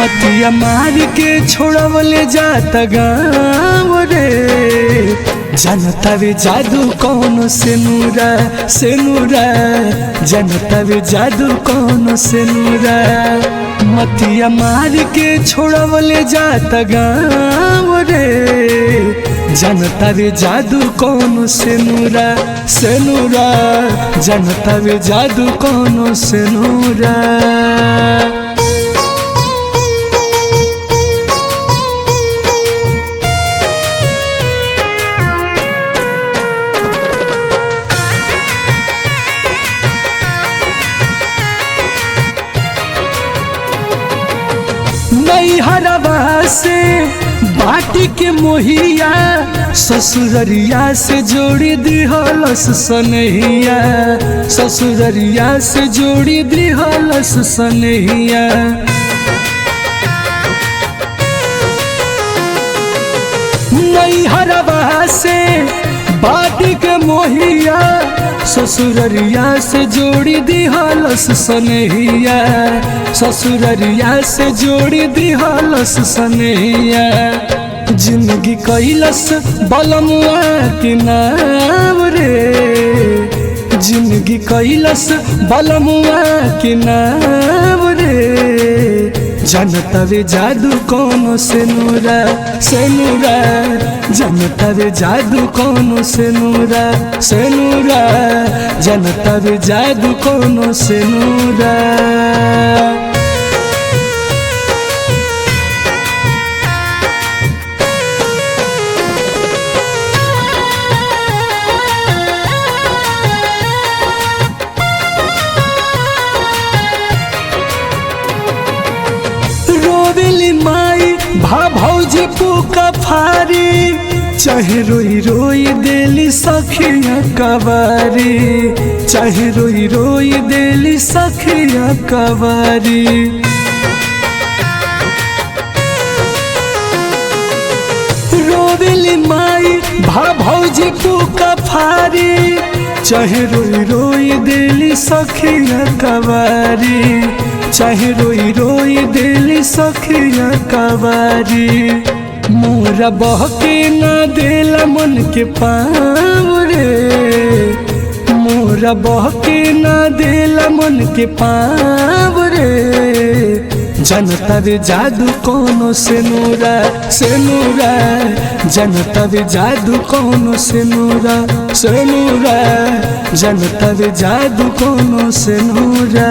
मतिया मार के छोड़वले जाता गाँव रे। जनता वे जादू कौन से नूरा जनता वे जादू कौन से नूरा। मतिया मार के छोड़वले जाता गाँव रे। जनता वे जादू कौन से नूरा जनता वे जादू कौन से नूरा। हरवा से बाटी के मोहिया ससुररिया से जोड़ी दिहलस सनहिया। ससुररिया से जोड़ी दिहलस सनहिया। नई हरवा से बाटी के मोहिया ससुररिया से जोड़ी दिहलस सनहिया। ससुररिया से जोड़ी दिहलस सनहिया। जिंदगी कैलस बलमुआ के नाम रे। जिंदगी कैलस बलमुआ के नाम रे। जनता वे जादू कौन से नूरा जनता वे जादू कौन से नूरा जनता वे जादू कौन से नूरा। माई भौजी पुका फारी चाहे रोई रोई देली सखिया कवारी। चाहे रोई रोई देली सखिया कवारी। रोवेली माई भौजी पुका फारी चाहे रोई रोई देली सखिया कवारी। चाहे रोई रोई देली सखिया कवारी। मोरा बहके ना देला मन के पाँव रे। मोरा बहके ना देला मन के पाँव रे। जनता वे जादू कौन से नूरा जनता वे जादू कौन से नूरा जनता वे जादू कौन से नूरा।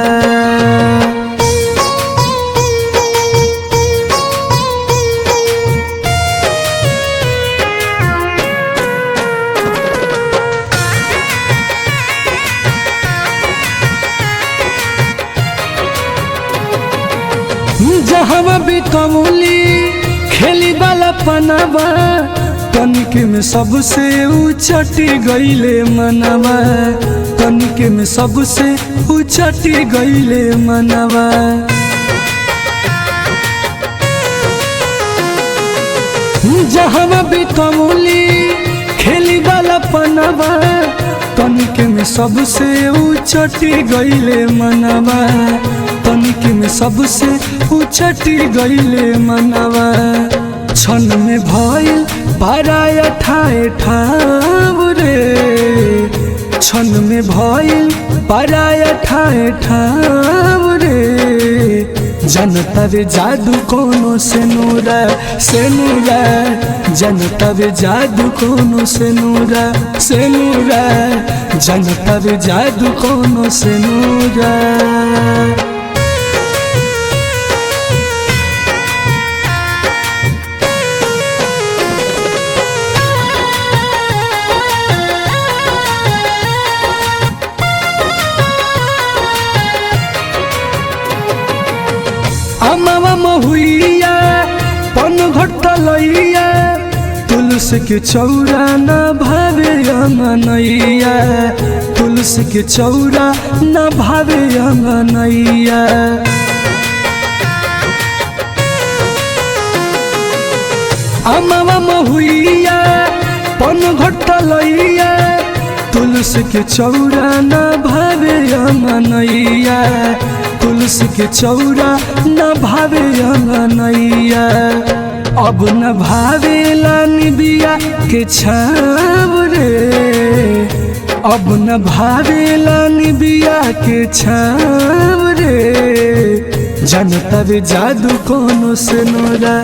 जहाँ भी कमली खेली वाला पनावा तनिके में सबसे उचटी गईले मनवा। तनिके में सबसे उचटी गईले मनवा। जहाँ भी कमली खेली वाला पनावा तनिके में सबसे उचटी गईले मनवा। तनिके में सबसे उचटी गईले मनवा। क्षण में भइल पराया ठाव रे। क्षण में भइल पराया ठाव रे। जनता वे जादू कौन से नूरा जनता वे जादू कौन से नूरा जनता वे जादू कौन से नूरा। अमावा महुइया पन घटलैया तुलसी के चौरा न भावे अंगनैया। तुलसी के चौरा न भावे अंगनैया। अमावा महुइया पन घटलैया तुलसी के चौरा न भावे अंगनैया। तुलसी के चौरा न भावे अंगनैया, अब न भावेला निबिया के छाव रे, अब न भावेला निबिया के छाव रे। जनता वे जादू कोनो से नूरा,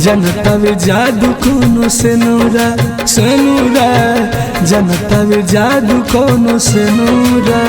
जनता वे जादू कोनो से नूरा, जनता वे जादू कोनो से नूरा।